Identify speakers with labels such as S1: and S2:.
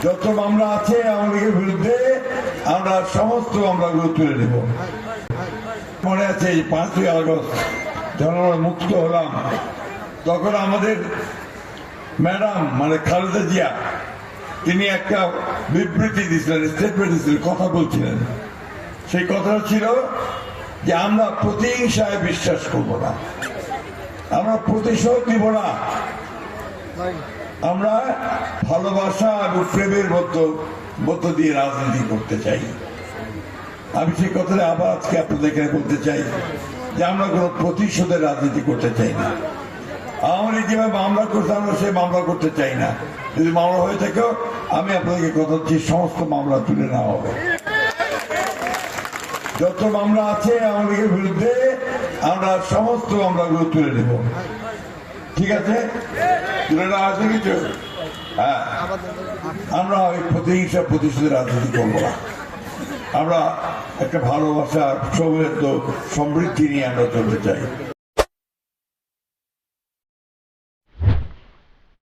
S1: যত মামলা আছে আওয়ামী লীগের বিরুদ্ধে আমরা সমস্ত মামলাগুলো তুলে নেব। মনে আছে এই 5ই আগস্ট যখন আমরা মুক্ত হলাম, তখন আমাদের ম্যাডাম মানে খালেদা জিয়া তিনি একটা বিবৃতি দিয়েছিলেন, স্টেটমেন্ট দিয়েছিলেন, কথা বলছিলেন। সেই কথাটা ছিল যে আমরা প্রতিহিংসায় বিশ্বাস করব না, আমরা প্রতিশোধ দিব না, আমরা ভালোবাসা এবং প্রেমের মধ্য দিয়ে রাজনীতি করতে চাই। আমি সেই কথাটা আবার আজকে আপনাদের এখানে বলতে চাই যে আমরা কোনো প্রতিশোধের রাজনীতি করতে চাই না। আওয়ামী লীগ যেভাবে মামলা করতে আমরা সেই মামলা করতে চাই না। যদি মামলা হয়ে থাকেও আমি আপনাদেরকে কথা দিচ্ছি সমস্ত মামলা তুলে নেওয়া হবে। যত মামলা আছে আওয়ামী লীগের বিরুদ্ধে আমরা সমস্ত মামলাগুলো তুলে নেব। ঠিক আছে, তুলে নেওয়া আছে কিছু? হ্যাঁ, আমরা ওই প্রতিহিংসা প্রতিশোধের রাজনীতি করবো না। আমরা একটা ভালোবাসা, সৌহার্দ্য, সমৃদ্ধি নিয়ে আমরা চলতে চাই।